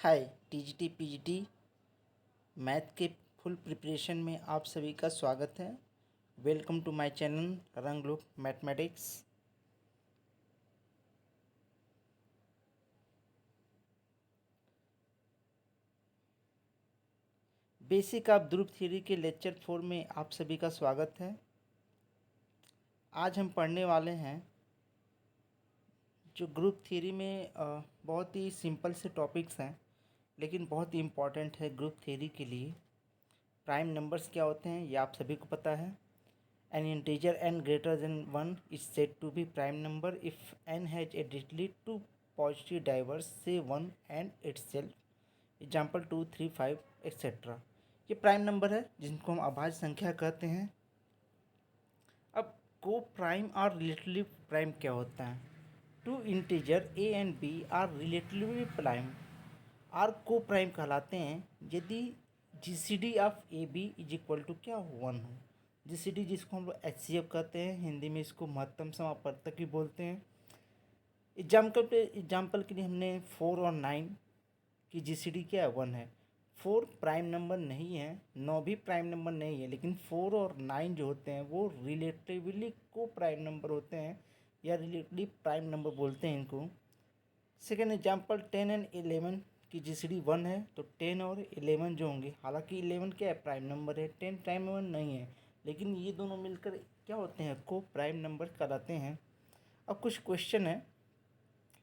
हाय TGT PGT math के full preparation में आप सभी का स्वागत है। Welcome to my channel Ranglok mathematics. Basic of group theory के लेक्चर 4 में आप सभी का स्वागत है। आज हम पढ़ने वाले हैं जो ग्रुप थ्योरी में बहुत ही सिंपल से टॉपिक्स हैं, लेकिन बहुत ही इम्पॉर्टेंट है ग्रुप थ्योरी के लिए। प्राइम नंबर्स क्या होते हैं ये आप सभी को पता है। An integer n greater than 1 is said to be prime number if n has exactly two positive divers, say 1 and itself. Example 2, 3, 5, etc. ये प्राइम नंबर है जिनको हम अभाज्य संख्या कहते हैं। अब को प्राइम और रिलेटिवली प्राइम क्या होता है? Two integer a and b are relatively prime are coprime कहलाते हैं यदि GCD of a b is equal to क्या 1 हो। जीसीडी जिसको हम लोग एचसीएफ कहते हैं, हिंदी में इसको महत्तम समापवर्तक भी बोलते हैं। एग्जाम्पल के लिए हमने 4 और 9 की जीसीडी क्या है 1 है। 4 प्राइम नंबर नहीं है, 9 भी प्राइम नंबर नहीं है, लेकिन 4 और 9 जो होते हैं वो रिलेटिवली को प्राइम नंबर होते हैं या रिलेटिवली प्राइम नंबर बोलते हैं इनको। सेकेंड एग्जाम्पल 10 एंड 11 की जीसीडी 1 है, तो 10 और 11 जो होंगे, हालांकि 11 क्या है प्राइम नंबर है, 10 प्राइम नंबर नहीं है, लेकिन ये दोनों मिलकर क्या होते हैं को प्राइम नंबर कहलाते हैं। अब कुछ क्वेश्चन है,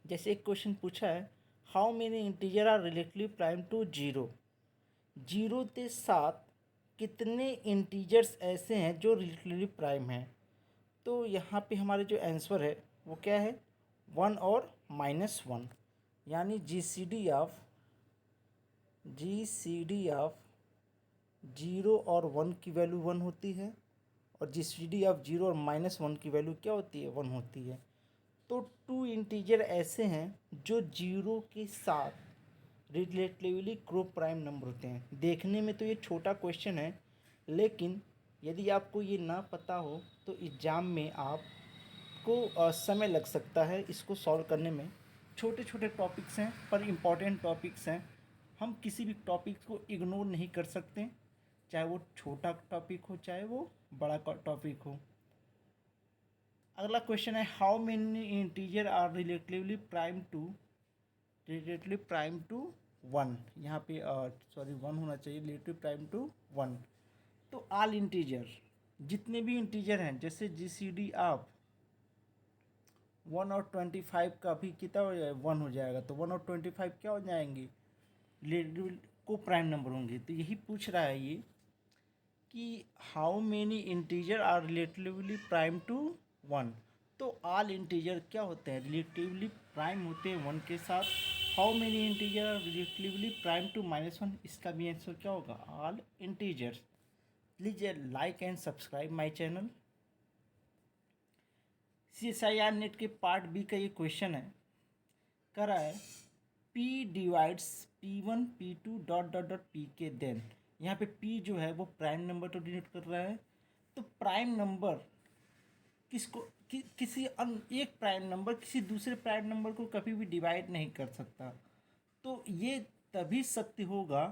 जैसे एक क्वेश्चन पूछा है how many integer are relatively prime to 0। 0 से 7 कितने इंटीजर्स ऐसे हैं जो रिलेटिवली प्राइम हैं। तो यहाँ पे हमारे जो आंसर है वो क्या है 1 और -1, यानी जीसीडी ऑफ 0 और 1 की वैल्यू 1 होती है और जीसीडी ऑफ 0 और -1 की वैल्यू क्या होती है 1 होती है। तो 2 इंटीजर ऐसे हैं जो 0 के साथ रिलेटिवली को प्राइम नंबर होते हैं। देखने में तो ये छोटा क्वेश्चन है, लेकिन यदि आपको ये ना पता हो तो एग्ज़ाम में आपको समय लग सकता है इसको सॉल्व करने में। छोटे छोटे टॉपिक्स हैं पर इम्पॉर्टेंट टॉपिक्स हैं। हम किसी भी टॉपिक को इग्नोर नहीं कर सकते, चाहे वो छोटा टॉपिक हो चाहे वो बड़ा टॉपिक हो। अगला क्वेश्चन है how many integer are relatively prime to 1। यहाँ पे सॉरी 1 होना चाहिए, रिलेटिव प्राइम टू 1। तो ऑल इंटीजर जितने भी इंटीजर हैं, जैसे जीसीडी ऑफ 1 और 25 का भी कितना हो जाएगा 1 हो जाएगा, तो 1 और 25 क्या हो जाएंगे रिलेटिव को प्राइम नंबर होंगे। तो यही पूछ रहा है ये कि how many integer are relatively prime to 1। तो ऑल इंटीजर क्या होते हैं रिलेटिवली प्राइम होते हैं 1 के साथ। How many integer are relatively prime to -1, इसका भी आंसर क्या होगा all integers. Please like and subscribe my channel. CSIR NET के पार्ट बी का ये क्वेश्चन है, कह रहा है P divides P1 P2 dot dot dot P के देन। यहाँ पे P जो है वो प्राइम नंबर तो डिनोट कर रहा है। तो प्राइम नंबर किसको किसी एक प्राइम नंबर किसी दूसरे प्राइम नंबर को कभी भी डिवाइड नहीं कर सकता। तो ये तभी सत्य होगा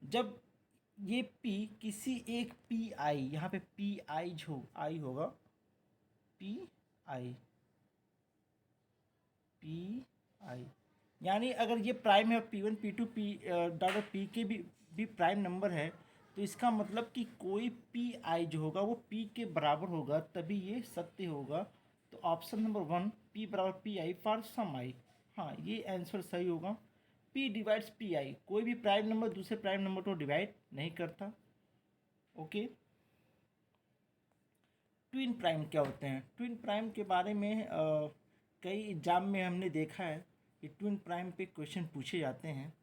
जब ये P किसी एक PI, यहाँ पे PI जो आई होगा PI यानी अगर ये प्राइम है P1 P2 डॉट P के भी प्राइम नंबर है, तो इसका मतलब कि कोई PI जो होगा वो P के बराबर होगा, तभी ये सत्य होगा। तो ऑप्शन नंबर 1 P बराबर PI फॉर सम I, हाँ ये आंसर सही होगा। P डिवाइड्स PI, कोई भी प्राइम नंबर दूसरे प्राइम नंबर को डिवाइड नहीं करता। ओके, ट्विन प्राइम क्या होते हैं? ट्विन प्राइम के बारे में कई एग्जाम में हमने देखा है कि ट्विन प्राइम पे क्वेश्चन पूछे जाते हैं।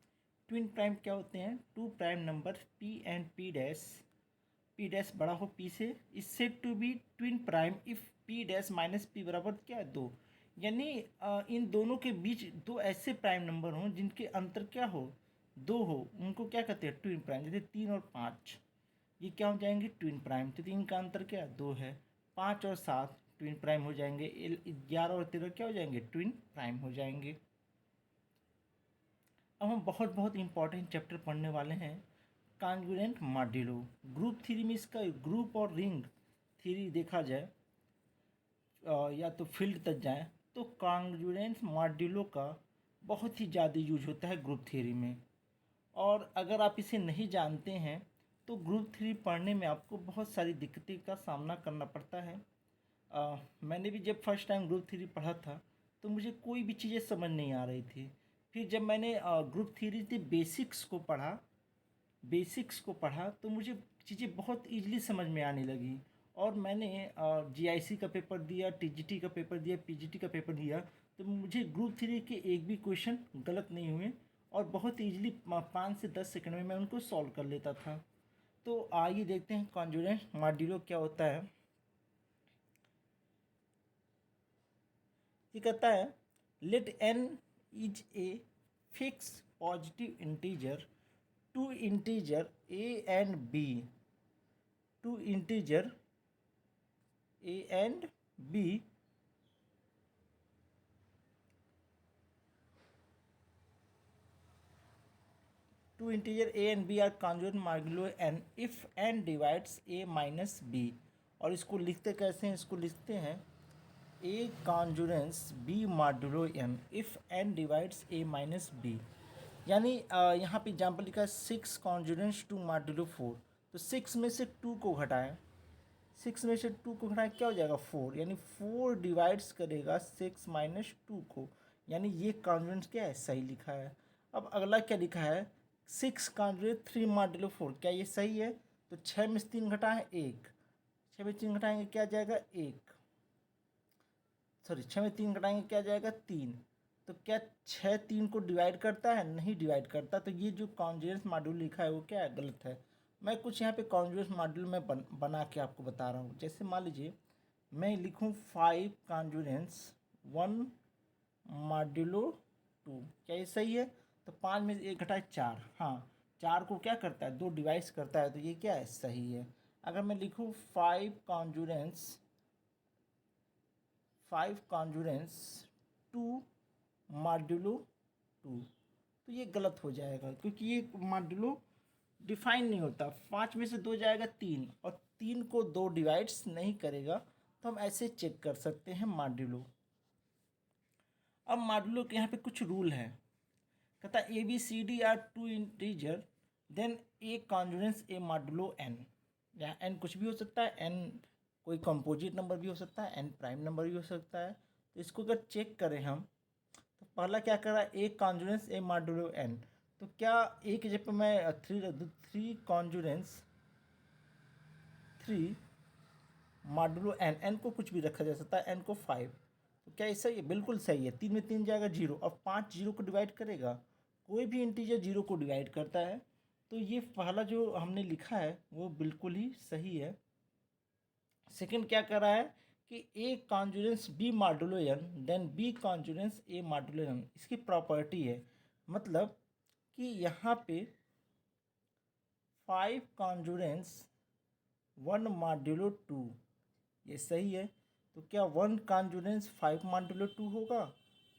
ट्विन प्राइम क्या होते हैं? Two prime number P and P dash बड़ा हो P से, is said to be twin prime if P dash minus P बराबर क्या है 2। यानी इन दोनों के बीच दो ऐसे प्राइम नंबर हों जिनके अंतर क्या हो 2 हो, उनको क्या कहते हैं ट्विन प्राइम। जैसे 3 और 5 ये क्या हो जाएंगे ट्विन प्राइम, तो 3 का अंतर क्या 2 है। 5 और 7 ट्विन प्राइम हो जाएंगे। 11 और 13 क्या हो जाएंगे ट्विन प्राइम हो जाएंगे। अब हम बहुत बहुत इम्पॉर्टेंट चैप्टर पढ़ने वाले हैं, कॉन्ग्रुएंट मॉड्यूलो। ग्रुप थ्योरी में इसका ग्रुप और रिंग थ्योरी देखा जाए या तो फील्ड तक जाए तो कॉन्ग्रुएंट मॉड्यूलो का बहुत ही ज़्यादा यूज होता है ग्रुप थ्योरी में। और अगर आप इसे नहीं जानते हैं तो ग्रुप थ्योरी पढ़ने में आपको बहुत सारी दिक्कतें का सामना करना पड़ता है। मैंने भी जब फर्स्ट टाइम ग्रुप थ्योरी पढ़ा था तो मुझे कोई भी चीज़ें समझ नहीं आ रही थी। फिर जब मैंने ग्रुप थ्योरी के बेसिक्स को पढ़ा तो मुझे चीज़ें बहुत ईजिली समझ में आने लगी। और मैंने जीआईसी का पेपर दिया, टीजीटी का पेपर दिया, पीजीटी का पेपर दिया, तो मुझे ग्रुप थ्योरी के एक भी क्वेश्चन गलत नहीं हुए और बहुत ईजिली 5 से 10 सेकंड में मैं उनको सॉल्व कर लेता था। तो आइए देखते हैं कॉन्जुगेंट मॉड्यूलो क्या होता है। ये कहता है let n is a fix positive integer two integer a and b, two integer a and b two integer a and b are conjugate modulo n if n divides a minus b। और इसको लिखते कैसे हैं, इसको लिखते हैं a conjugans b modulo n if n divides a minus b। यानी यहाँ पे एग्जाम्पल लिखा है 6 कॉन्जुगेंट्स टू मॉड्यूलो 4, तो 6 में से 2 को घटाएं, 6 में से 2 को घटाएं क्या हो जाएगा 4, यानी 4 डिवाइड्स करेगा 6 माइनस 2 को, यानी ये कॉन्जुगेंट क्या है, सही लिखा है। अब अगला क्या लिखा है 6 कॉन्जुगेट 3 मॉड्यूलो 4, क्या ये सही है, तो 6 में से 3 घटाएं 1, 6 में 3 घटाएंगे क्या जाएगा 1, सॉरी 6 में 3 घटाएंगे क्या जाएगा 3। तो क्या 6 3 को डिवाइड करता है, नहीं डिवाइड करता, तो ये जो कॉन्जुगेंट मॉड्यूल लिखा है वो क्या है, गलत है। मैं कुछ यहाँ पे कॉन्जुगेंट मॉड्यूल में बना के आपको बता रहा हूँ। जैसे मान लीजिए मैं लिखूँ 5 कॉन्जुगेंट्स 1 मॉड्यूलो 2, क्या ये सही है, तो 5 में से 1 घटाए 4, हाँ 4 को क्या करता है 2 डिवाइड करता है, तो ये क्या है सही है। अगर मैं लिखूँ 5 कॉन्जुगेंट्स 2 मॉड्यूलो 2, तो ये गलत हो जाएगा क्योंकि ये मॉड्यूलो डिफाइन नहीं होता। 5 में से 2 जाएगा 3 और 3 को 2 डिवाइड्स नहीं करेगा, तो हम ऐसे चेक कर सकते हैं मॉड्यूलो। अब मॉड्यूलो के यहाँ पे कुछ रूल है, कहता है A B C D R 2 integer then A congruence A modulo N. या एन कुछ भी हो सकता है, एन कोई कंपोजिट नंबर भी हो सकता है, एन प्राइम नंबर भी हो सकता है। तो इसको अगर चेक करें हम, तो पहला क्या कर रहा है ए कॉन्जुगेंस ए मॉड्यूलो एन, तो क्या ए की जगह पर मैं 3 रख दूँ, 3 कॉन्जुगेंस 3 मॉड्यूलो एन, एन को कुछ भी रखा जा सकता है, एन को 5, तो क्या ये सही है, बिल्कुल सही है। 3 में 3 जाएगा 0 और 5 0 को डिवाइड करेगा, कोई भी इंटीजर 0 को डिवाइड करता है, तो ये पहला जो हमने लिखा है वो बिल्कुल ही सही है। सेकंड क्या कर रहा है कि A congruence B modulo N then B congruence A modulo N, इसकी प्रॉपर्टी है, मतलब कि यहाँ पे 5 कॉन्जुगेंस 1 मॉड्यूलो 2, ये सही है। तो क्या 1 कॉन्जुगेंस 5 मॉड्यूलो 2 होगा,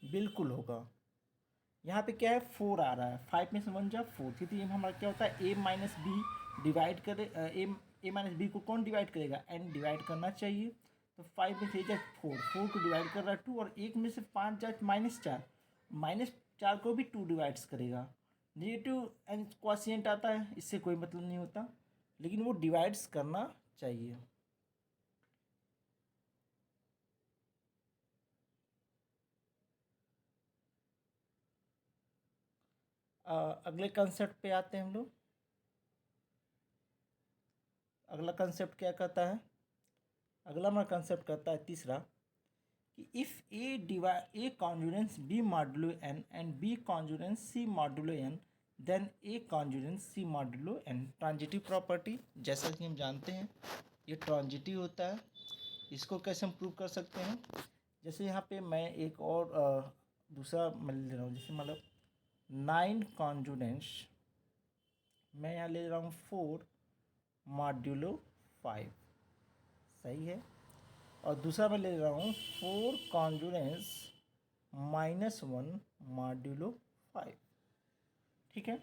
बिल्कुल होगा। यहाँ पे क्या है 4 आ रहा है, 5 में से 1 जा 4, क्योंकि हमारा क्या होता है ए माइनस बी डिवाइड करे, ए माइनस बी को कौन डिवाइड करेगा, एन डिवाइड करना चाहिए। तो 5 में से जा 4, 4 को डिवाइड कर रहा है 2, और 1 में से 5 जा -4, -4 को भी 2 डिवाइड्स करेगा। नेगेटिव एन क्वॉशिएंट आता है, इससे कोई मतलब नहीं होता, लेकिन वो डिवाइड्स करना चाहिए। अगले कंसेप्ट पे आते हैं हम लोग। अगला कंसेप्ट क्या कहता है, अगला हमारा कंसेप्ट कहता है तीसरा कि if A congruence B modulo N and B congruence C modulo N then A congruence C modulo N. Transitive property, जैसा कि हम जानते हैं ये ट्रांजिटिव होता है। इसको कैसे हम प्रूव कर सकते हैं, जैसे यहाँ पे मैं एक और दूसरा मैं ले रहा हूँ, जैसे मतलब 9 कॉन्जुगेंस, मैं यहाँ ले रहा हूँ 4 मॉड्यूलो 5, सही है। और दूसरा मैं ले रहा हूँ 4 कॉन्जुगेंस -1 मॉड्यूलो 5, ठीक है।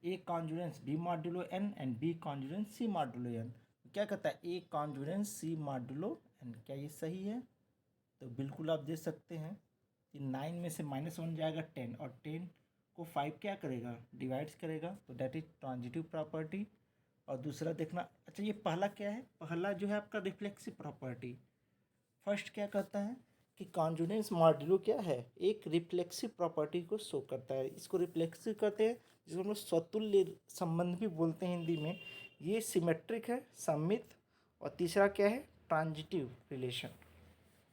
A congruence B modulo N and B congruence C modulo N. क्या कहता है ए कॉन्जुरेंस सी मॉड्यूलो एन, क्या ये सही है? तो बिल्कुल आप दे सकते हैं कि 9 में से -1 जाएगा 10, और 10 को 5 क्या करेगा, डिवाइड्स करेगा, तो दैट इज ट्रांजिटिव प्रॉपर्टी। और दूसरा देखना, अच्छा ये पहला क्या है, पहला जो है आपका रिफ्लेक्सिव प्रॉपर्टी। फर्स्ट क्या कहता है कि कॉन्जुरेंस मॉड्यूलो क्या है, एक रिफ्लेक्सिव प्रॉपर्टी को शो करता है। इसको रिफ्लेक्सिव कहते हैं, जिसको हम लोग स्वतुल्य संबंध भी बोलते हैं हिंदी में। ये सिमेट्रिक है, सममित। और तीसरा क्या है, ट्रांजिटिव रिलेशन।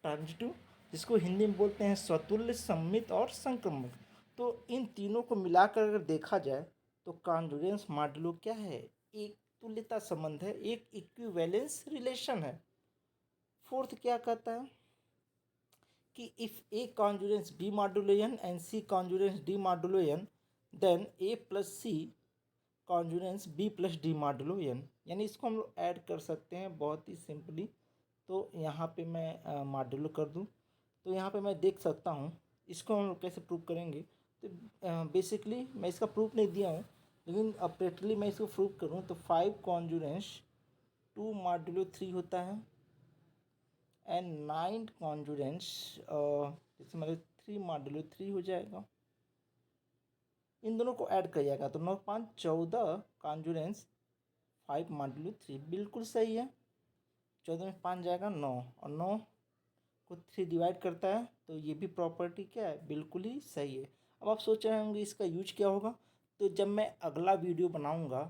ट्रांजिटिव, जिसको हिंदी में बोलते हैं स्वतुल्य, सममित और संक्रमक। तो इन तीनों को मिलाकर अगर देखा जाए तो कॉन्जुरेंस मॉड्यूलो क्या है, एक तुल्यता संबंध है, एक इक्विवेलेंस रिलेशन है। फोर्थ क्या कहता है कि if A congruence B modulo N and C congruence D modulo N, then A plus C congruence B plus D modulo N. यानी इसको हम लोग ऐड कर सकते हैं बहुत ही सिंपली। तो यहाँ पे मैं मॉड्यूलो कर दूँ, तो यहाँ पे मैं देख सकता हूँ इसको हम लोग कैसे प्रूव करेंगे। तो बेसिकली मैं इसका प्रूफ नहीं दिया हूँ, लेकिन ऑपरेटरली मैं इसको प्रूव करूँ तो 5 कॉन्जुरेंस 2 मॉड्यूलो 3 होता है, एंड 9 कॉन्जुरेंस जैसे मतलब 3 मॉड्यूलो 3 हो जाएगा। इन दोनों को ऐड कर जाएगा तो 9 5 14 कॉन्जुरेंस 5 मॉड्यूलो 3, बिल्कुल सही है। 14 में 5 जाएगा 9, और 9 को 3 डिवाइड करता है, तो ये भी प्रॉपर्टी क्या है, बिल्कुल ही सही है। अब आप सोच रहे होंगे इसका यूज क्या होगा, तो जब मैं अगला वीडियो बनाऊंगा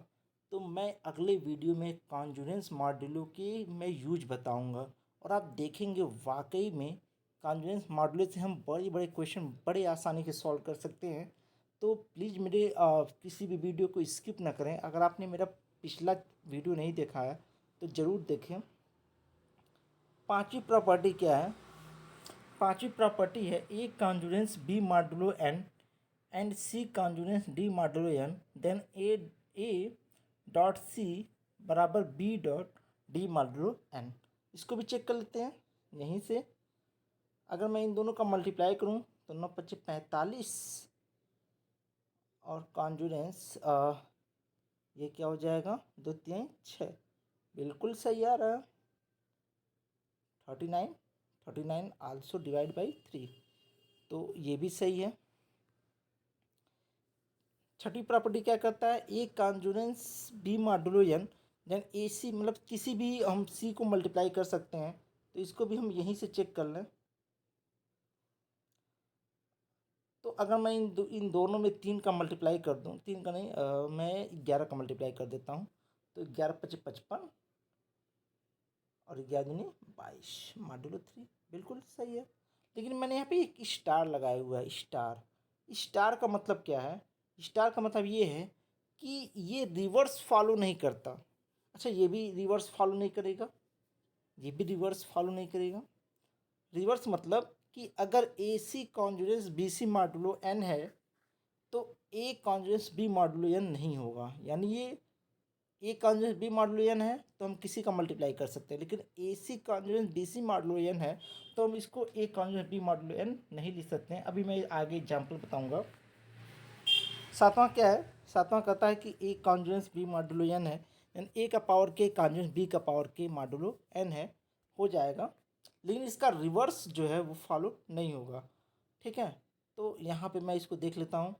तो मैं अगले वीडियो में कॉन्जुरेंस मॉड्यूलो के मैं यूज बताऊंगा, और आप देखेंगे वाकई में कॉन्जुरेंस मॉड्यूलो से हम बड़े बड़े क्वेश्चन बड़े आसानी से सॉल्व कर सकते हैं। तो प्लीज़ मेरे किसी भी वीडियो को स्किप ना करें। अगर आपने मेरा पिछला वीडियो नहीं देखा है तो ज़रूर देखें। पांचवी प्रॉपर्टी क्या है, पांचवी प्रॉपर्टी है A congruence B modulo N and C congruence D modulo N, then A dot C बराबर B dot D modulo N. इसको भी चेक कर लेते हैं यहीं से। अगर मैं इन दोनों का मल्टीप्लाई करूं तो 9 25 45, और कॉन्जुरेंस ये क्या हो जाएगा, 2 3 6, बिल्कुल सही आ रहा है। 39 39 आल्सो डिवाइड बाई 3, तो ये भी सही है। छठी प्रॉपर्टी क्या करता है, A congruence B modulo N, then ए सी, मतलब किसी भी हम सी को मल्टीप्लाई कर सकते हैं, तो इसको भी हम यहीं से चेक कर लें। तो अगर मैं इन दोनों में 3 का मल्टीप्लाई कर दूं, 3 का नहीं मैं 11 का मल्टीप्लाई कर देता हूं, तो 11 25 55, और 11 दूनी 22 मॉड्यूलो 3, बिल्कुल सही है। लेकिन मैंने यहाँ पे एक स्टार लगाया हुआ है, स्टार। स्टार का मतलब क्या है, स्टार का मतलब ये है कि ये रिवर्स फॉलो नहीं करता। अच्छा, ये भी रिवर्स फॉलो नहीं करेगा, ये भी रिवर्स फॉलो नहीं करेगा। रिवर्स मतलब कि अगर ए सी congruence B C modulo N है तो ए कॉन्जुरेंस बी मॉड्यूलो एन नहीं होगा। यानी ये ए कॉन्जुरेंस बी मॉड्यूलो एन है तो हम किसी का मल्टीप्लाई कर सकते हैं, लेकिन ए सी congruence B C modulo N है तो हम इसको ए कॉन्जुरेंस बी मॉड्यूलो एन नहीं लिख सकते हैं। अभी मैं आगे एग्जाम्पल बताऊँगा। सातवां क्या है, सातवां कहता है कि ए कॉन्जुरेंस बी मॉड्यूलो एन है, यानी ए का पावर के कॉन्जुरेंस बी का पावर के मॉड्यूलो एन है, हो जाएगा। लेकिन इसका रिवर्स जो है वो फॉलो नहीं होगा। ठीक है, तो यहाँ पे मैं इसको देख लेता हूँ।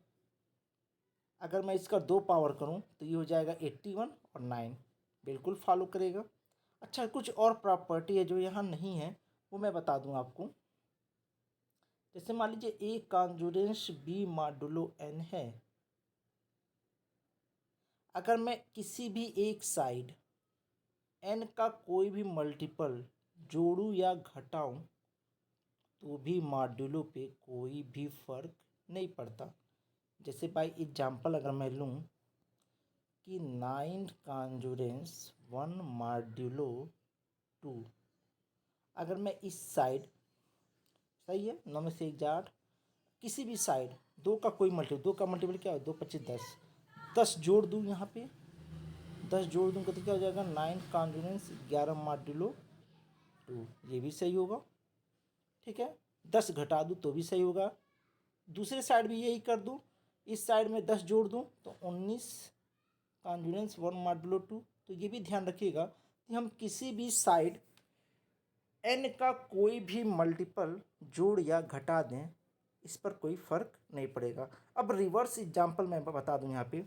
अगर मैं इसका 2 पावर करूँ तो ये हो जाएगा 81 और 9, बिल्कुल फॉलो करेगा। अच्छा, कुछ और प्रॉपर्टी है जो यहाँ नहीं है, वो मैं बता दूँ आपको। जैसे मान लीजिए ए कॉन्जुरेंस बी मॉड्यूलो एन है, अगर मैं किसी भी एक साइड एन का कोई भी मल्टीपल जोड़ूँ या घटाऊँ तो भी मॉड्यूलो पे कोई भी फर्क नहीं पड़ता। जैसे बाई एग्जाम्पल अगर मैं लूँ कि 9 कॉन्जुरेंस 1 मॉड्यूलो 2, अगर मैं इस साइड, सही है, 9 में से 1 8, किसी भी साइड दो का कोई मल्टीपल, 2 का मल्टीपल क्या है, 2 25 10, 10 जोड़ दूँ यहाँ पे, 10 जोड़ दूँगा तो क्या हो जाएगा, 9 कॉन्जुरेंस 11 मॉड्यूलो 2, ये भी सही होगा। ठीक है, 10 घटा दूँ तो भी सही होगा। दूसरे साइड भी यही कर दूँ इस साइड में 10 जोड़ दूँ तो 19 कॉन्जुगेंस 1 मॉडुलो 2। तो ये भी ध्यान रखिएगा कि हम किसी भी साइड n का कोई भी मल्टीपल जोड़ या घटा दें, इस पर कोई फ़र्क नहीं पड़ेगा। अब रिवर्स एग्जांपल मैं बता दूं। यहाँ पे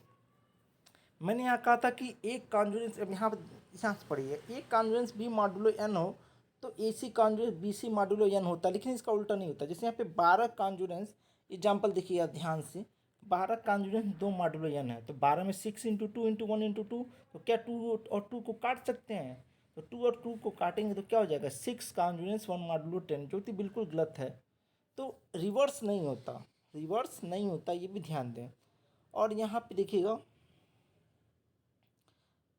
मैंने यहाँ कहा था कि एक कॉन्जुगेंस, अब यहाँ से पढ़िए, एक कॉन्जुगेंस b मॉडुलो n हो तो ac congruence bc modulo n होता है, लेकिन इसका उल्टा नहीं होता। जैसे यहाँ पे 12 कॉन्जुगेंस, एग्जाम्पल देखिएगा ध्यान से, 12 कॉन्जुगेंस 2 मॉडुलो n है, तो 12 में 6 इंटू 2 इंटू 1 इंटू 2, तो क्या 2 और 2 को काट सकते हैं? तो 2 और 2 को काटेंगे तो क्या हो जाएगा? 6 कॉन्जुगेंस 1 मॉडुलो 10, जो कि बिल्कुल गलत है। तो रिवर्स नहीं होता, रिवर्स नहीं होता, ये भी ध्यान दें। और यहाँ पे देखिएगा,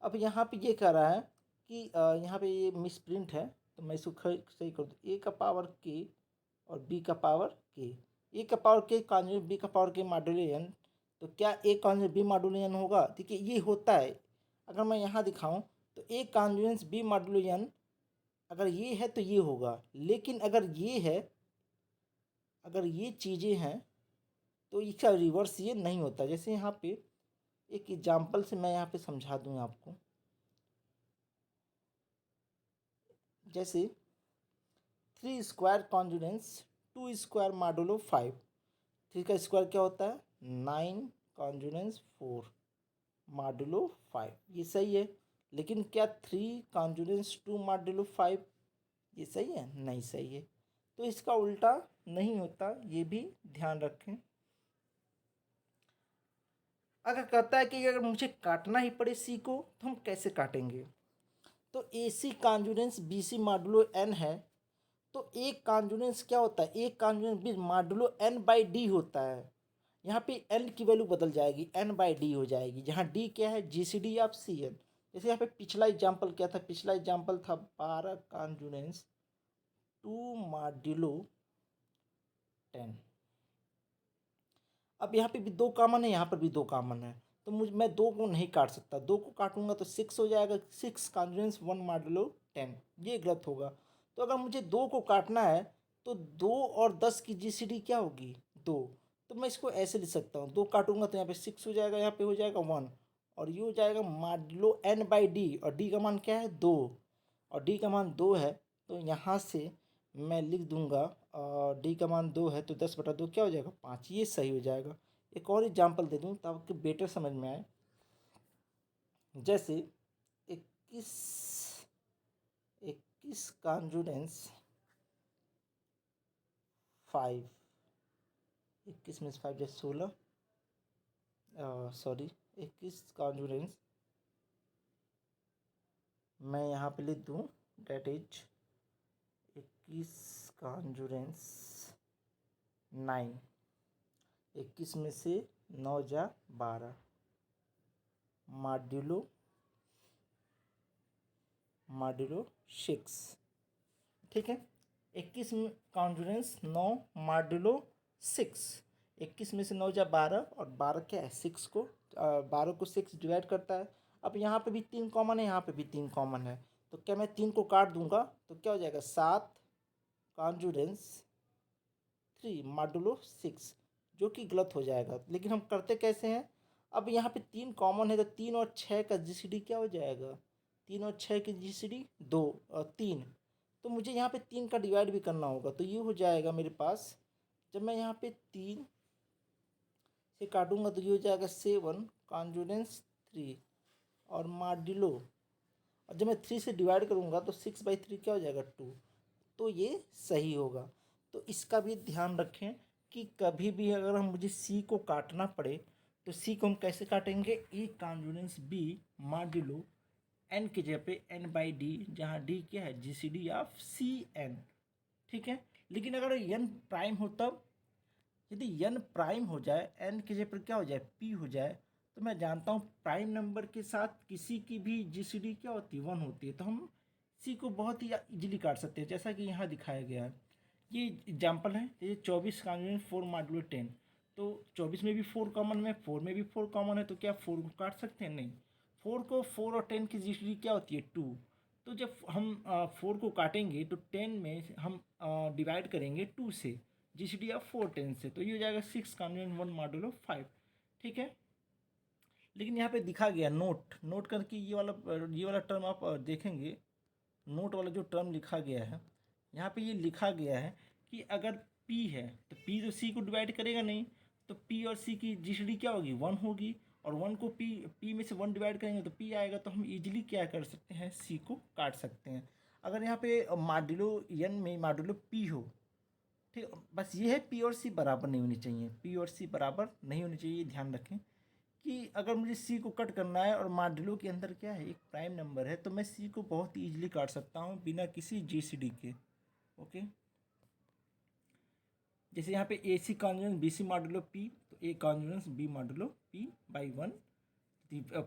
अब यहाँ पे ये कह रहा है कि यहाँ पे ये मिस प्रिंट है, तो मैं इसको सही कर दूँ। ए का पावर के और बी का पावर के, ए का पावर के कॉन्जुगेट बी का पावर के मॉडुलो n, तो क्या a conjugate b modulo n होगा? देखिए ये होता है। अगर मैं यहाँ दिखाऊँ तो ए कॉन्जुगेंस बी मॉडुलो n, अगर ये है तो ये होगा, लेकिन अगर ये है, अगर ये चीज़ें हैं तो इसका रिवर्स ये नहीं होता। जैसे यहाँ पे एक एग्जाम्पल से मैं यहाँ पे समझा दूँ आपको। जैसे 3 स्क्वायर कॉन्जुगेंस 2 स्क्वायर मॉडुलो 5, 3 का स्क्वायर क्या होता है? 9 कॉन्जुगेंस 4 मॉडुलो 5, ये सही है। लेकिन क्या 3 कॉन्जुगेंस 2 मॉडुलो 5 ये सही है? नहीं सही है। तो इसका उल्टा नहीं होता, ये भी ध्यान रखें। अगर कहता है कि अगर मुझे काटना ही पड़े सी को, तो हम कैसे काटेंगे? तो A C congruence B C modulo n है, तो एक कॉन्जुगेंस क्या होता है? A congruence B modulo n by D होता है। यहाँ पे n की वैल्यू बदल जाएगी, n बाई डी हो जाएगी, जहाँ d क्या है? G C D of C N. जैसे यहाँ पे पिछला एग्जाम्पल क्या था? पिछला एग्जाम्पल था 12 कॉन्जुगेंस 2 मॉडुलो 10। अब यहाँ पे भी 2 कॉमन है, यहाँ पर भी 2 कॉमन है, तो मैं 2 को नहीं काट सकता। 2 को काटूंगा तो 6 हो जाएगा, 6 कॉन्जुगेंस 1 मॉडुलो 10, ये गलत होगा। तो अगर मुझे 2 को काटना है तो 2 और 10 की जीसीडी क्या होगी? 2। तो मैं इसको ऐसे लिख सकता हूँ, 2 काटूंगा तो यहाँ पे 6 हो जाएगा, यहाँ पे हो जाएगा 1, और ये हो जाएगा मॉडुलो n बाई डी, और डी का मान क्या है? 2, और डी का मान 2 है, तो यहाँ से मैं लिख दूंगा डी का मान 2 है, तो 10/2 क्या हो जाएगा? 5, ये सही हो जाएगा। एक और एग्जाम्पल दे दूँ ताकि बेटर समझ में आए। जैसे 21 कॉन्जुगेंस 5, 21 में 5 जैसे 16, सॉरी 21 कॉन्जुगेंस, मैं यहाँ पे लिख दूँ डेट इज 21 कॉन्जुगेंस 9, 21 में से 9 जा 12 मॉड्यूलो 6, ठीक है। 21 में कॉन्जुगेंस 9 मॉड्यूलो 6, 21 में से 9 जा 12, और 12 क्या है? 6 को 12 को 6 डिवाइड करता है। अब यहाँ पे भी 3 कॉमन है, यहाँ पे भी 3 कॉमन है, तो क्या मैं 3 को काट दूंगा तो क्या हो जाएगा? 7 कॉन्जुगेंस 3 मॉडुलो 6, जो कि गलत हो जाएगा। लेकिन हम करते कैसे हैं? अब यहाँ पे 3 कॉमन है, तो 3 और 6 का जीसीडी क्या हो जाएगा? 3 और 6 की जीसीडी 2 और 3, तो मुझे यहाँ पे 3 का डिवाइड भी करना होगा, तो ये हो जाएगा मेरे पास। जब मैं यहाँ पे 3 से काटूंगा तो ये हो जाएगा 7 कॉन्जुगेंस 3 और मॉड्यूलो, और जब मैं 3 से डिवाइड करूँगा तो 6/3 क्या हो जाएगा? 2, तो ये सही होगा। तो इसका भी ध्यान रखें कि कभी भी अगर हम मुझे सी को काटना पड़े तो सी को हम कैसे काटेंगे? ए कॉन्जुगेंस बी मॉड्यूलो एन की जगह पे एन बाई डी, जहाँ डी क्या है? जीसीडी ऑफ सी एन, ठीक है। लेकिन अगर एन प्राइम हो तब, यदि एन प्राइम हो जाए, एन की जगह पर क्या हो जाए? पी हो जाए, तो मैं जानता हूँ प्राइम नंबर के साथ किसी की भी जीसीडी क्या होती है? 1 होती है, तो हम सी को बहुत ही इजीली काट सकते हैं, जैसा कि यहाँ दिखाया गया है। ये एग्जाम्पल है, ये 24 कॉन्जुगेंस 4 मॉडुलो 10, तो 24 में भी 4 कॉमन है, 4 में भी 4 कॉमन है, तो क्या 4 को काट सकते हैं? नहीं। 4 को 4 और 10 की जीसीडी क्या होती है? 2। तो जब हम 4 को काटेंगे तो 10 में हम डिवाइड करेंगे 2 से, जीसीडी ऑफ 4 10 से, तो ये हो जाएगा 6 कॉन्जुगेंस 1 मॉडुलो 5। ठीक है। लेकिन यहाँ पे दिखा गया नोट, नोट करके ये वाला टर्म आप देखेंगे, नोट वाला जो टर्म लिखा गया है यहाँ पे, ये लिखा गया है कि अगर P है तो P तो C को डिवाइड करेगा नहीं, तो P और C की जीसीडी क्या होगी, 1 होगी, और 1 को P में से 1 डिवाइड करेंगे तो P आएगा, तो हम इजीली क्या कर सकते हैं, C को काट सकते हैं। अगर यहाँ पे मॉड्यूलो n में मॉड्यूलो P हो, ठीक, बस ये है P और C बराबर नहीं होनी चाहिए, P और C बराबर नहीं होनी चाहिए, ध्यान रखें कि अगर मुझे C को कट करना है और मॉड्यूलो के अंदर क्या है, एक प्राइम नंबर है, तो मैं C को बहुत ईजिली काट सकता हूँ बिना किसी जीसीडी के। ओके, जैसे यहाँ पे AC congruence BC modulo P, तो A congruence B modulo P by 1,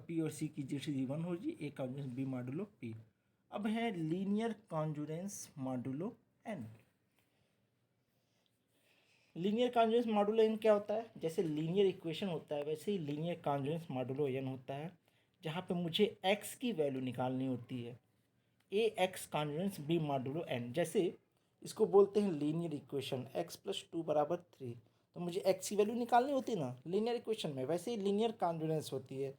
P और C की जीसीडी 1 हो जी, A congruence B modulo P। अब है linear congruence modulo N। Linear congruence modulo n क्या होता है, जैसे लीनियर इक्वेशन होता है वैसे ही लीनियर कॉन्जुगेंस मॉडुलो n होता है, जहाँ पे मुझे x की वैल्यू निकालनी होती है, ए एक्स कॉन्जुगेंस बी मॉडुलो n। जैसे इसको बोलते हैं लीनियर इक्वेशन, x + 2 = 3, तो मुझे x की वैल्यू निकालनी होती है ना लीनियर इक्वेशन में, वैसे ही लीनियर कॉन्जुगेंस होती है।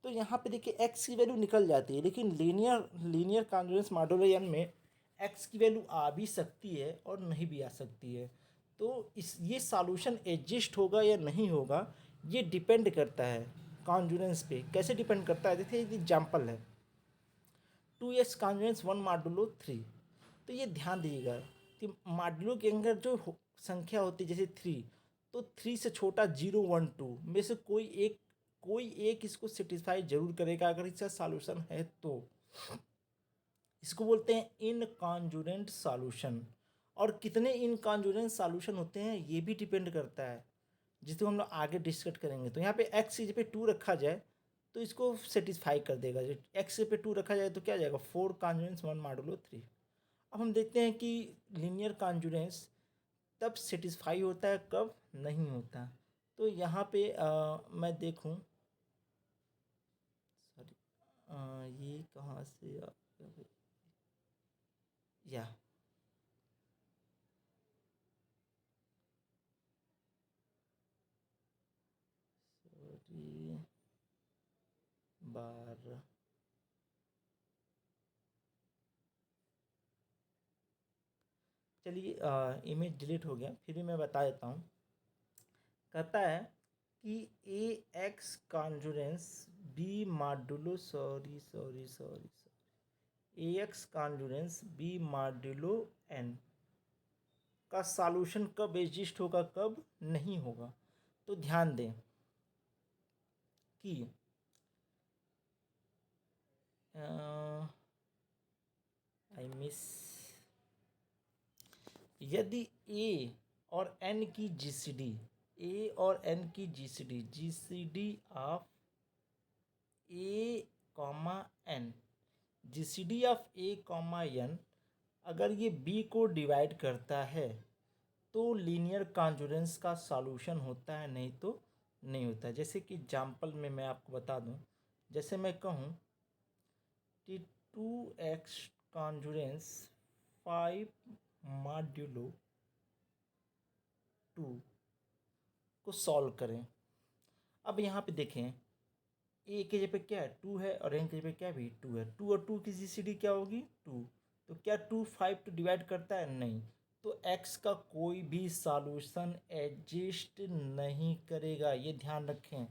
तो यहाँ पे देखिए x की वैल्यू निकल जाती है, लेकिन लीनियर कॉन्जुगेंस मॉडुलो n में x की वैल्यू आ भी सकती है और नहीं भी आ सकती है। तो ये सॉल्यूशन एग्जिस्ट होगा या नहीं होगा, ये डिपेंड करता है कॉन्जुगेंस पे। कैसे डिपेंड करता है, देखिए एग्जाम्पल है 2x कॉन्जुगेंस 1 मॉडुलो 3। तो ये ध्यान दीजिएगा कि मॉडुलो के अंदर जो संख्या होती है जैसे 3, तो 3 से छोटा 0 1 2 में से कोई एक इसको सेटिस्फाई जरूर करेगा अगर इसका सॉल्यूशन है तो। इसको बोलते हैं इनकॉन्जुगेंट सॉल्यूशन। और कितने इनकॉन्जुगेंट सॉल्यूशन होते हैं ये भी डिपेंड करता है, जिसको हम लोग आगे डिस्कस करेंगे। तो यहाँ पे x की जगह पे 2 रखा जाए तो इसको सेटिस्फाई कर देगा, x पे 2 रखा जाए तो क्या जाएगा 4 कॉन्जुगेंस 1 मॉडुलो 3। अब हम देखते हैं कि लीनियर कॉन्जुगेंस तब सेटिस्फाई होता है कब नहीं होता। तो यहाँ पे मैं देखूँ, सॉरी, ये कहाँ से या सॉरी 12, चलिए इमेज डिलीट हो गया, फिर भी मैं बता देता हूँ। कहता है कि ए एक्स कॉन्जुगेंस बी मॉडुलो सॉरी ए एक्स कॉन्जुगेंस बी मॉडुलो एन का सॉल्यूशन कब एग्जिस्ट होगा कब नहीं होगा। तो ध्यान दें कि आई मिस, यदि ए और एन की जीसीडी, ए और एन की GCD of a comma n, GCD of a comma n अगर ये बी को डिवाइड करता है तो लीनियर कॉन्जुगेंस का सॉल्यूशन होता है, नहीं तो नहीं होता है। जैसे कि एग्जाम्पल में मैं आपको बता दूं, जैसे मैं कहूं कि 2x कॉन्जुगेंस 5 मॉड्यूलो 2 को सॉल्व करें। अब यहाँ पे देखें ए के जगह पे क्या है 2 है और एन के जगह पे क्या भी 2 है, 2 और 2 की जीसीडी क्या होगी 2। तो क्या 2 5 to डिवाइड करता है, नहीं। तो x का कोई भी सॉल्यूशन एग्जिस्ट नहीं करेगा, ये ध्यान रखें।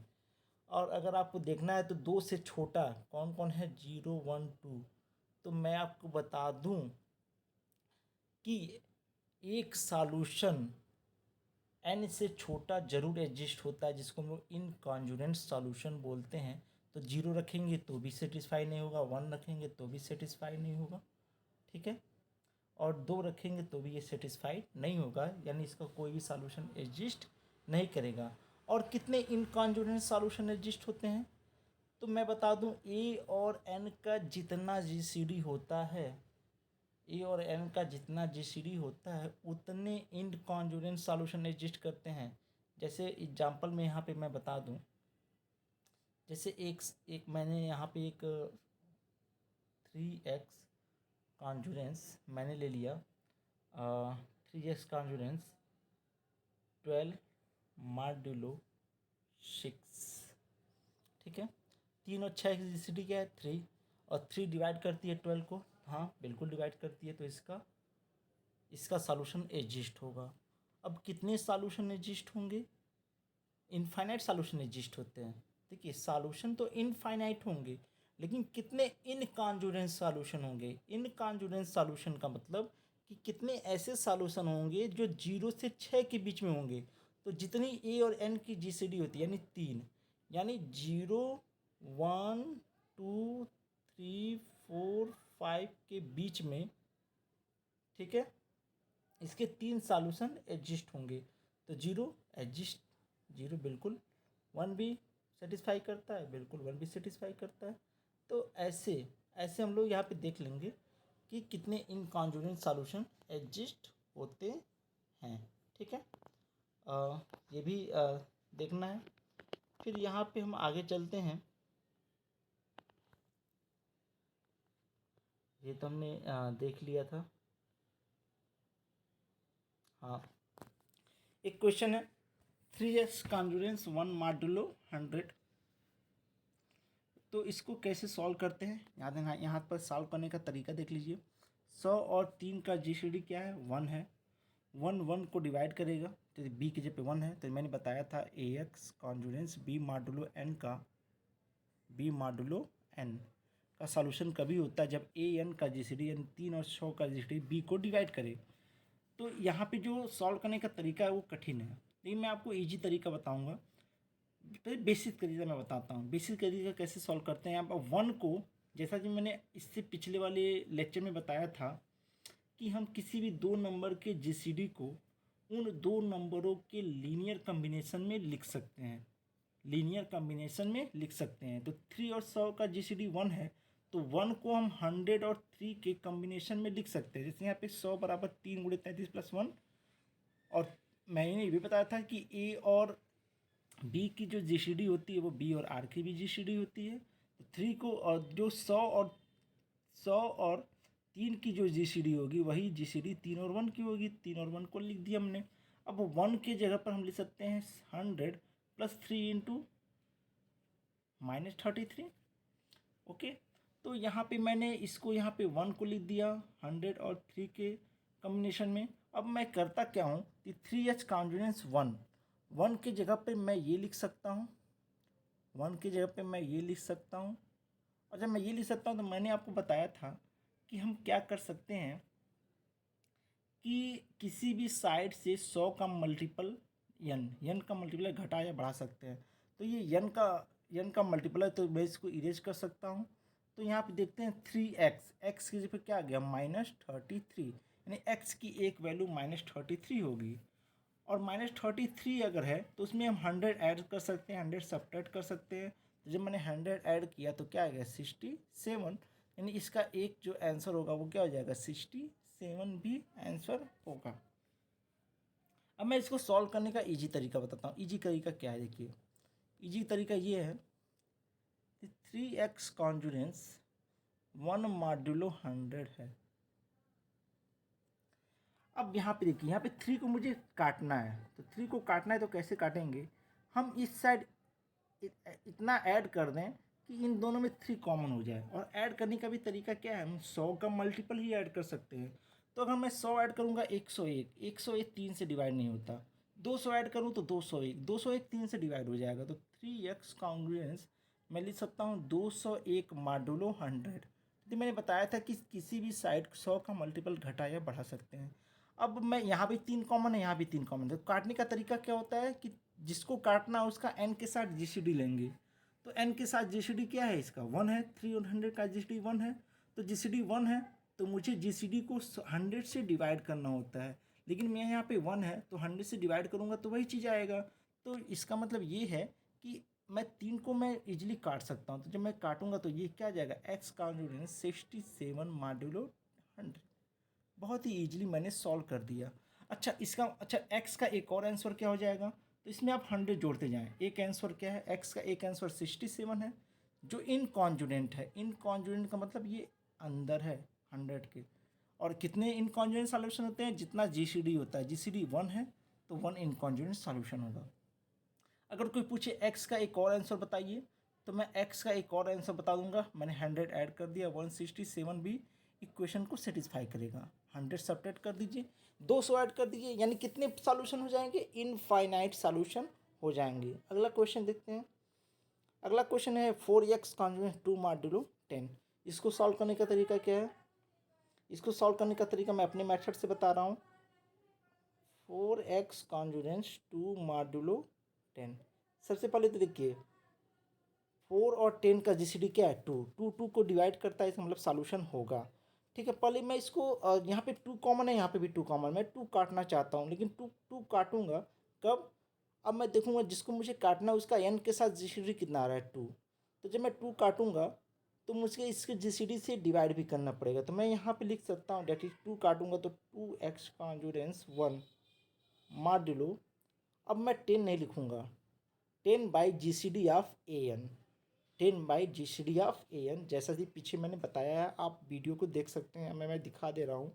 और अगर आपको देखना है तो 2 से छोटा कौन कौन है 0 1 2, तो मैं आपको बता दूं कि एक सॉल्यूशन n से छोटा जरूर एग्जिस्ट होता है, जिसको हम लोग इनकॉन्जुगेंट सॉल्यूशन बोलते हैं। तो 0 रखेंगे तो भी सेटिस्फाई नहीं होगा, 1 रखेंगे तो भी सेटिस्फाई नहीं होगा, ठीक है, और 2 रखेंगे तो भी ये सेटिस्फाइड नहीं होगा, यानी इसका कोई भी सॉल्यूशन एग्जिस्ट नहीं करेगा। और कितने इनकॉन्जुगेंट सॉल्यूशन एग्जिस्ट होते हैं, तो मैं बता दूं ए और एन का जितना जीसीडी होता है, ए और एन का जितना जीसीडी होता है उतने इनकॉन्जुगेंट सॉल्यूशन एग्जिस्ट करते हैं। जैसे एग्जांपल में यहाँ पे मैं बता दूं, जैसे एक मैंने यहाँ पे एक 3x कॉन्जुगेंस मैंने ले लिया, 3x कॉन्जुगेंस 12 मॉड्यूलो 6। ठीक है, 3 और 6 की जीसीडी क्या है 3, और 3 डिवाइड करती है 12 को, हाँ बिल्कुल डिवाइड करती है, तो इसका सॉल्यूशन एग्जिस्ट होगा। अब कितने सॉल्यूशन एग्जिस्ट होंगे? इनफाइनाइट सॉल्यूशन एग्जिस्ट होते हैं। देखिए सॉल्यूशन तो इनफाइनाइट होंगे, लेकिन कितने इनकॉन्जूरेंस सॉल्यूशन होंगे? इनकॉन्जूरेंस सॉल्यूशन का मतलब कि कितने ऐसे सॉल्यूशन होंगे जो 0 से 6 के बीच में होंगे। तो जितनी ए और एन की जीसीडी होती है यानी 3, यानी 0, 1, 2, 3, 4, 5 के बीच में, ठीक है, इसके 3 सॉल्यूशन एग्जिस्ट होंगे। तो 0 एग्जिस्ट, 0 बिल्कुल, 1 भी सेटिस्फाई करता है, बिल्कुल 1 भी सेटिस्फाई करता है। तो ऐसे ऐसे हम लोग यहाँ पे देख लेंगे कि कितने इनकॉन्जूरेंट सॉल्यूशन एग्जिस्ट होते हैं। ठीक है, ये भी देखना है। फिर यहाँ पे हम आगे चलते हैं। ये तो हमने देख लिया था। हाँ, एक क्वेश्चन है 3x कॉन्जूरेंस 1 मॉडुलो 100। तो इसको कैसे सॉल्व करते हैं? यहाँ पर सॉल्व करने का तरीका देख लीजिए। 100 और 3 का जीसीडी क्या है 1 है। 1 को डिवाइड करेगा तो बी की जगह पे 1 है, तो मैंने बताया था ए एक्स कॉन्जूरेंस बी मॉडुलो एन का सॉल्यूशन कभी होता है जब ए एन का जीसीडी यानी 3 और 100 का जीसीडी बी को डिवाइड करे। तो यहाँ पे जो सॉल्व करने का तरीका है वो कठिन है, लेकिन मैं आपको इजी तरीका बताऊँगा। बेसिक तरीका मैं बताता हूँ। बेसिक तरीका कैसे सॉल्व करते हैं। आप 1 को, जैसा कि मैंने इससे पिछले वाले लेक्चर में बताया था कि हम किसी भी 2 नंबर के जीसीडी को उन 2 नंबरों के लीनियर कॉम्बिनेशन में लिख सकते हैं। लीनियर कॉम्बिनेशन में लिख सकते हैं। तो 3 और 100 का जीसीडी 1 है, तो 1 को हम 100 और 3 के कॉम्बिनेशन में लिख सकते हैं। जैसे यहाँ पे 100 बराबर 3 गुणे 33 प्लस 1। और मैंने ये भी बताया था कि ए और बी की जो जीसीडी होती है वो बी और आर की भी जीसीडी होती है। तो 3 को, और जो 100 और 3 की जो जीसीडी होगी वही जीसीडी 3 और 1 की होगी। 3 और 1 को लिख दिया हमने। अब 1 के जगह पर हम लिख सकते हैं 100 प्लस 3 इंटू -33। ओके, तो यहाँ पे मैंने इसको यहाँ पे 1 को लिख दिया 100 और 3 के कॉम्बिनेशन में। अब मैं करता क्या हूँ कि 3h कॉन्जुरेंस 1 के जगह पे मैं ये लिख सकता हूँ, 1 की जगह पे मैं ये लिख सकता हूँ। और जब मैं ये लिख सकता हूँ तो मैंने आपको बताया था कि हम क्या कर सकते हैं कि किसी भी साइड से 100 का मल्टीपल यन का मल्टीपल घटा या बढ़ा सकते हैं। तो ये यन का मल्टीपल है, तो मैं इसको इरेज कर सकता हूँ। तो यहाँ पे देखते हैं 3x, एक्स की जगह क्या आ गया -33, यानी x की एक वैल्यू -33 होगी। और -33 अगर है तो उसमें हम 100 ऐड कर सकते हैं, 100 सब्ट्रैक्ट कर सकते हैं। तो जब मैंने 100 ऐड किया तो क्या आ गया 67, यानी इसका एक जो आंसर होगा वो क्या हो जाएगा 67 भी आंसर होगा। अब मैं इसको सॉल्व करने का इजी तरीका बताता हूँ। इजी तरीका क्या है, देखिए इजी तरीका ये है कि 3x कॉन्जुरेंस 1 मॉड्यूलो 100 है। अब यहाँ पे देखिए, यहाँ पे 3 को मुझे काटना है, तो 3 को काटना है तो कैसे काटेंगे? हम इस साइड इतना ऐड कर दें कि इन दोनों में 3 कॉमन हो जाए। और ऐड करने का भी तरीका क्या है, हम 100 का मल्टीपल ही ऐड कर सकते हैं। तो अगर मैं 100 ऐड करूँगा 101 3 से डिवाइड नहीं होता। 200 ऐड करूँ तो 201 3 से डिवाइड हो जाएगा। तो 3x कॉन्ग्रुएंस मैं लिख सकता हूँ 201 मॉडुलो 100। तो मैंने बताया था कि किसी भी साइड 100 का मल्टीपल घटा या बढ़ा सकते हैं। अब मैं यहाँ भी 3 कॉमन है, यहाँ भी 3 कॉमन है। तो काटने का तरीका क्या होता है कि जिसको काटना है उसका n के साथ जीसीडी लेंगे। तो n के साथ जीसीडी क्या है, इसका 1 है। 3 और 100 का जीसीडी 1 है, तो जीसीडी 1 है तो मुझे जीसीडी को 100 से डिवाइड करना होता है। लेकिन मैं यहाँ पे 1 है तो 100 से डिवाइड करूँगा तो वही चीज़ आएगा। तो इसका मतलब ये है कि मैं 3 को मैं इजीली काट सकता हूँ। तो जब मैं काटूंगा तो ये क्या आ जाएगा x कॉन्जुरेंस 67 मॉड्यूलो 100। बहुत ही ईजिली मैंने सॉल्व कर दिया। अच्छा x का एक और आंसर क्या हो जाएगा, तो इसमें आप 100 जोड़ते जाएं। एक आंसर क्या है, x का एक आंसर 67 है जो इनकॉन्जुडेंट है। इनकॉन्जुडेंट का मतलब ये अंदर है 100 के। और कितने इनकॉन्जुडेंट सॉल्यूशन होते हैं, जितना जीसीडी होता है। जीसीडी 1 है तो 1 इनकॉन्जुडेंट सॉल्यूशन होगा। अगर कोई पूछे एक्स का एक और आंसर बताइए तो मैं एक्स का एक और आंसर बता दूंगा। मैंने 100 ऐड कर दिया, 167 भी इक्वेशन को सेटिस्फाई करेगा। 100 सब्ट्रैक्ट कर दीजिए, 200 ऐड कर दीजिए, यानी कितने सॉल्यूशन हो जाएंगे? इनफाइनाइट सॉल्यूशन हो जाएंगे। अगला क्वेश्चन देखते हैं। अगला क्वेश्चन है 4x कॉन्जुगेट 2 मॉड्यूलो 10। इसको सॉल्व करने का तरीका क्या है? इसको सॉल्व करने का तरीका मैं अपने मेथड से बता रहा हूँ। 4x conjugate 2 modulo 10। सबसे पहले तो देखिए 4 और 10 का जीसीडी क्या है? 2। 2 को डिवाइड करता है, इसका मतलब सॉल्यूशन होगा। ठीक है, पहले मैं इसको यहाँ पे 2 कॉमन है, यहाँ पे भी 2 कॉमन, मैं 2 काटना चाहता हूँ, लेकिन 2 काटूंगा कब? अब मैं देखूंगा जिसको मुझे काटना है उसका एन के साथ जीसीडी कितना आ रहा है? 2। तो जब मैं 2 काटूंगा तो मुझे इसके जीसीडी से डिवाइड भी करना पड़ेगा। तो मैं यहाँ पे लिख सकता हूँ डेट इज 2 काटूंगा तो 2x कॉन्जुगेट 1 मॉड्यूलो, अब मैं 10 नहीं लिखूंगा, 10 by GCD of a n, 10 by GCD of a n, जैसा कि पीछे मैंने बताया है, आप वीडियो को देख सकते हैं। मैं दिखा दे रहा हूँ।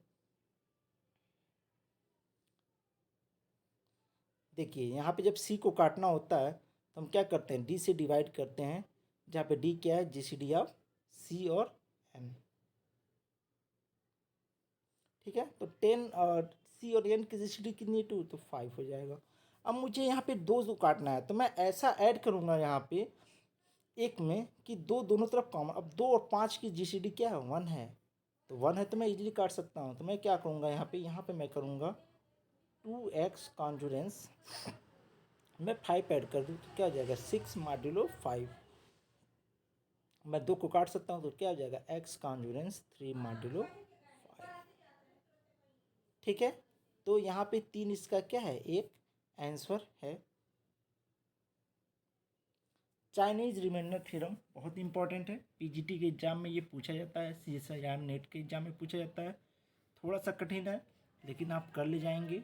देखिए यहाँ पे जब सी को काटना होता है तो हम क्या करते हैं? डी से डिवाइड करते हैं, जहाँ पे डी क्या है? जीसीडी ऑफ सी और एन। ठीक है, तो 10 और सी और एन की जीसीडी कितनी है? 2, तो 5 हो जाएगा। अब मुझे यहाँ पे 2 काटना है, तो मैं ऐसा ऐड करूँगा यहाँ पे एक में कि 2 दोनों तरफ कॉमन। अब 2 और 5 की जीसीडी क्या है? 1 है, तो 1 है तो मैं इजीली काट सकता हूँ। तो मैं क्या करूँगा यहाँ पे मैं करूँगा 2x कॉन्जुगेट, मैं 5 ऐड कर दूँ तो क्या हो जाएगा? 6 मॉड्यूलो 5। मैं 2 को काट सकता हूँ तो क्या हो जाएगा? x conjugate 3 modulo 5। ठीक है, तो यहाँ पे 3 इसका क्या है? एक आंसर है। चाइनीज रिमाइंडर थ्योरम बहुत इंपॉर्टेंट है, पीजीटी के एग्जाम में ये पूछा जाता है, सीएसआईआर नेट के एग्जाम में पूछा जाता है। थोड़ा सा कठिन है लेकिन आप कर ले जाएंगे।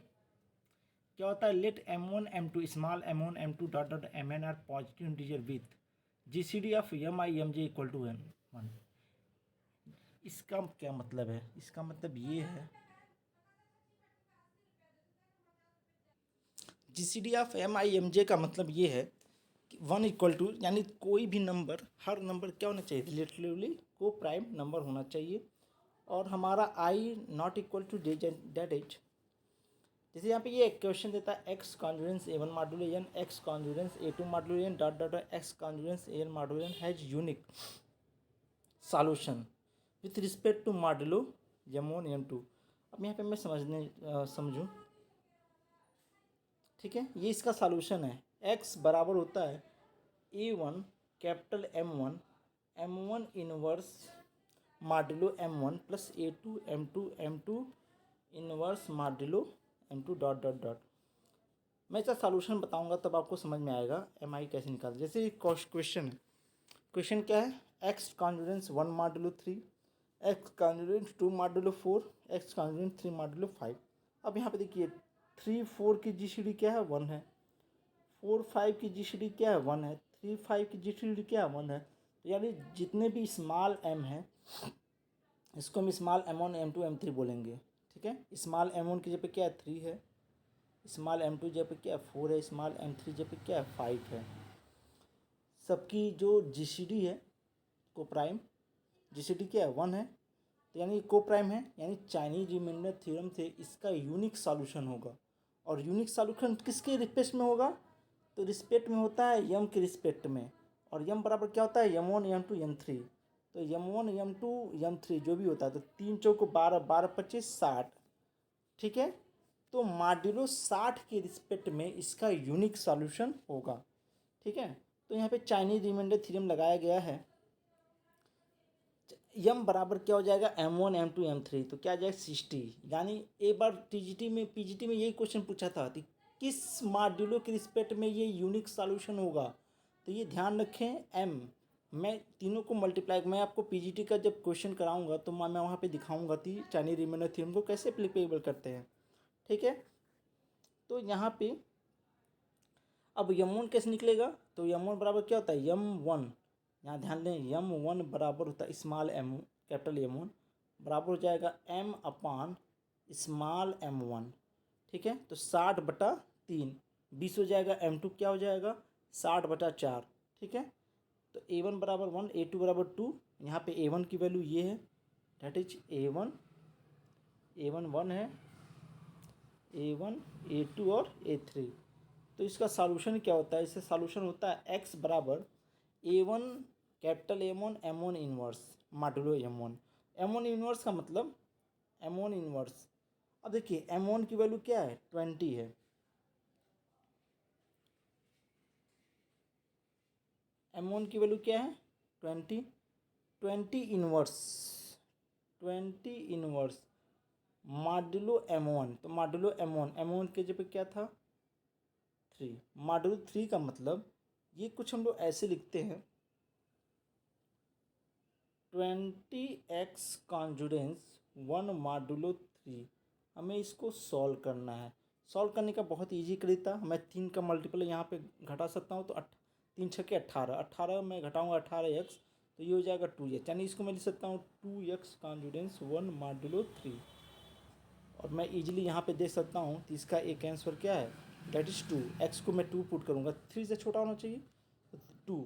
क्या होता है? Let m1 m2 small m1 m2 dot dot mn are positive integer with GCD of mi mj equal to m1। इसका क्या मतलब है? इसका मतलब ये है जीसीडी ऑफ mi mj का मतलब ये है कि 1 इक्वल टू, यानी कोई भी नंबर, हर नंबर क्या होना चाहिए? रिलेटिवली को प्राइम नंबर होना चाहिए। और हमारा I not equal to that is, जैसे यहाँ पे ये क्वेश्चन देता है X congruent A one modulo N, X congruent A two modulo N dot dot X congruent A N modulo N has unique solution with respect to modulo m1 m2। अब यहाँ पे मैं समझूँ, ठीक है, ये इसका सॉल्यूशन है। एक्स बराबर होता है a1 capital m1 inverse modulo m1 plus a2 m2 inverse modulo m2 dot dot dot. मैं इसका सॉल्यूशन बताऊंगा तब आपको समझ में आएगा mi कैसे निकालते। जैसे क्वेश्चन है, क्वेश्चन क्या है? X conjugate 1 modulo 3, x conjugate 2 modulo 4, x conjugate 3 modulo 5। अब यहाँ पे देखिए 3 4 की जीसीडी क्या है? 1 है। 4 5 की जीसीडी क्या है? 1 है। 3 5 की जीसीडी क्या है? 1 है। तो यानी जितने भी स्मॉल m है इसको हम स्मॉल m1 m2 m3 बोलेंगे। ठीक है, स्मॉल m1 की जगह क्या है? 3 है, स्मॉल m2 जगह क्या है? 4 है, स्मॉल m3 जगह क्या है? 5 है। सबकी जो जीसीडी है, को प्राइम जीसीडी क्या है? 1 है, तो यानी को प्राइम है, यानी चाइनीज रिमाइंडर थ्योरम से इसका यूनिक सॉल्यूशन होगा। और यूनिक सॉल्यूशन किसके रिस्पेक्ट में होगा? तो रिस्पेक्ट में होता है यम के रिस्पेक्ट में, और यम बराबर क्या होता है? m1 m2 m3। तो m1 m2 m3 जो भी होता है, तो 3 चौको 12, 12 25 60। ठीक है, तो मॉड्यूलो 60 के रिस्पेक्ट में इसका यूनिक सॉल्यूशन होगा। ठीक है, तो यहाँ पे चाइनीज रिमाइंडर थ्योरम लगाया गया है। यम बराबर क्या हो जाएगा? m1 m2 m3, तो क्या आ जाएगा? 60। यानी एक बार पीजीटी में यही क्वेश्चन पूछा था कि किस मॉड्यूलो के रिस्पेक्ट में ये यूनिक सॉल्यूशन होगा। तो ये ध्यान रखें, m, मैं तीनों को मल्टीप्लाई, मैं आपको पीजीटी का जब क्वेश्चन कराऊंगा तो मैं वहाँ पे दिखाऊंगा कि चाइनीज रिमाइंडर थ्योरम को कैसे एप्लीकेबल करते हैं। ठीक है, तो यहाँ पे अब m1 कैसे निकलेगा? तो m1 बराबर क्या होता है? m1, यहाँ ध्यान दें, m1 बराबर होता है स्मॉल m, कैपिटल m1 बराबर हो जाएगा m अपान स्मॉल m1। ठीक है, तो 60/3 20 हो जाएगा। m2 क्या हो जाएगा? 60/4, ठीक है। तो A1 बराबर 1, A2 बराबर 2। यहाँ पे A1 की वैल्यू ये है, डेट इज A1 1 है, A1 A2 और A3। तो इसका सॉल्यूशन क्या होता है? इससे सॉल्यूशन होता है x बराबर A1 capital M1 M1 inverse modulo M1। M1 inverse का मतलब M1 इनवर्स, अब देखिए M1 की वैल्यू क्या है? 20 है। M1 की वैल्यू क्या है? 20। 20 इनवर्स मॉडुलो M1। तो मॉडुलो M1 के जगह क्या था? 3। मॉडुलो 3 का मतलब ये कुछ हम लोग ऐसे लिखते हैं, 20x कॉन्जुडेंस 1 मॉडुलो 3। हमें इसको सॉल्व करना है। सॉल्व करने का बहुत इजी तरीका, मैं 3 का मल्टीपल यहाँ पे घटा सकता हूँ। तो 3 छः के 18, 18 में घटाऊँगा 18x, तो ये हो जाएगा 2x। यानी इसको मैं लिख सकता हूँ 2x कॉन्जुडेंस 1 मॉडुलो 3। और मैं इजीली यहाँ पे देख सकता हूँ तो इसका एक आंसर क्या है? That is 2। x को मैं 2 पुट करूँगा, 3 से छोटा होना चाहिए, तो 2।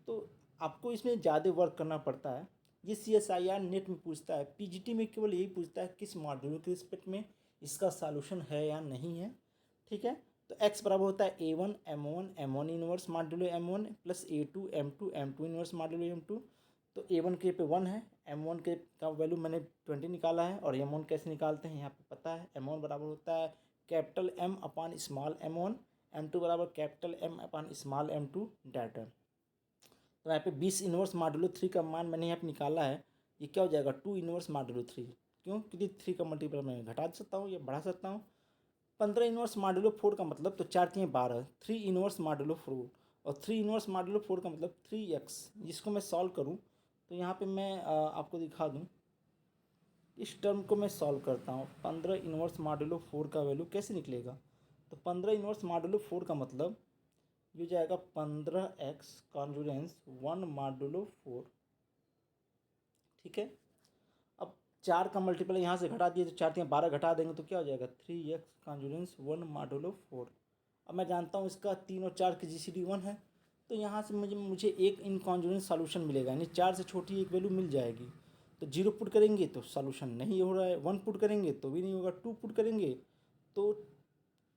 तो आपको इसमें ज़्यादा वर्क करना पड़ता है। ये CSIR नेट में पूछता है, PGT में केवल यही पूछता है किस मॉड्यूल के रिस्पेक्ट में इसका सॉल्यूशन है या नहीं है, ठीक है। तो x बराबर होता है A1 M1 inverse modulo M1 plus A2 M2 inverse modulo M2। तो A1 के पे 1 है, M1 के का वैल्यू मैंने 20 निकाला है। और M1 कैसे निकालते हैं यहाँ पे पता है, M1 बराबर होता है capital M upon small M1, M2 बराबर capital M upon small M2 data. तो यहाँ पे 20 इनवर्स मॉडुलो 3 का मान मैंने यहाँ पे निकाला है। ये क्या हो जाएगा? 2 इनवर्स मॉडुलो 3। क्यों? क्योंकि 3 का मल्टीपल मैं घटा सकता हूँ या बढ़ा सकता हूँ। 15 इनवर्स मॉडुलो 4 का मतलब, तो 4 3 12, 3 इनवर्स मॉडुलो 4। और 3 इनवर्स मॉडुलो 4 का मतलब 3x। जिसको मैं सॉल्व करूँ तो यहाँ पे मैं आपको दिखा दूँ, इस टर्म को मैं सॉल्व करता हूँ। 15 इनवर्स मॉडुलो 4 का वैल्यू कैसे निकलेगा? तो 15 इनवर्स मॉडुलो 4 का मतलब ये जाएगा 15x कॉन्जुडेंस 1 मॉडुलो 4, ठीक है। अब 4 का मल्टीपल यहाँ से घटा दिए तो 4 3 12 घटा देंगे तो क्या हो जाएगा? 3x कॉन्जुडेंस 1 modulo 4। अब मैं जानता हूँ इसका 3 और 4 की GCD 1 है, तो यहाँ से मुझे एक इनकॉन्जुडेंस सॉल्यूशन मिलेगा, यानी 4 से छोटी एक वैल्यू मिल जाएगी। तो 0 पुट करेंगे तो सॉल्यूशन नहीं हो रहा है, 1 पुट करेंगे तो भी नहीं होगा, 2 पुट करेंगे तो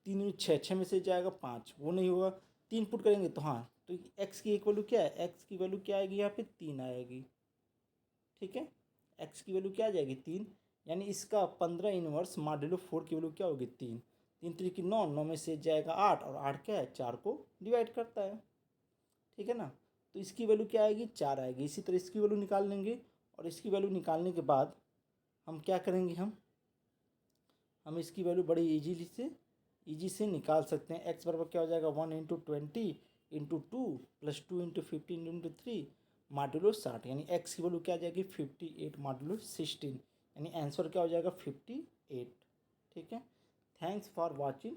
3 छः, 6 में से जाएगा 5, वो नहीं होगा। 3 पुट करेंगे तो हाँ, तो x की एक वैल्यू क्या है? x की वैल्यू क्या आएगी? यहाँ पे 3 आएगी, ठीक है। x की वैल्यू क्या आ जाएगी? 3। यानी इसका 15 इनवर्स मॉडुलो 4 की वैल्यू क्या होगी? 3। 3 3 की 9, 9 में से जाएगा 8, और 8 क्या है? 4 को डिवाइड करता है, ठीक है ना। तो इसकी वैल्यू क्या आएगी? 4 आएगी। इसी तरह इसकी वैल्यू निकाल लेंगे, और इसकी वैल्यू निकालने के बाद हम क्या करेंगे? हम इसकी वैल्यू बड़ी ईजी से निकाल सकते हैं। x बराबर क्या हो जाएगा? 1 into 20 into 2 plus 2 into 15 into 3 modulo 60। यानी x की वैल्यू क्या आ जाएगी? 58 मॉडुलो 16। यानी आंसर क्या हो जाएगा? 58, ठीक है। Thanks for watching.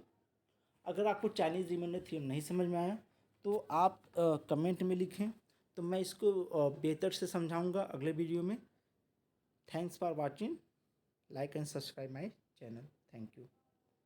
अगर आपको चाइनीज़ रिमाइंडर थ्योरम नहीं समझ में आया तो आप कमेंट में लिखें, तो मैं इसको बेहतर से समझाऊंगा अगले वीडियो में। Thanks for watching. Like and subscribe my channel. Thank you.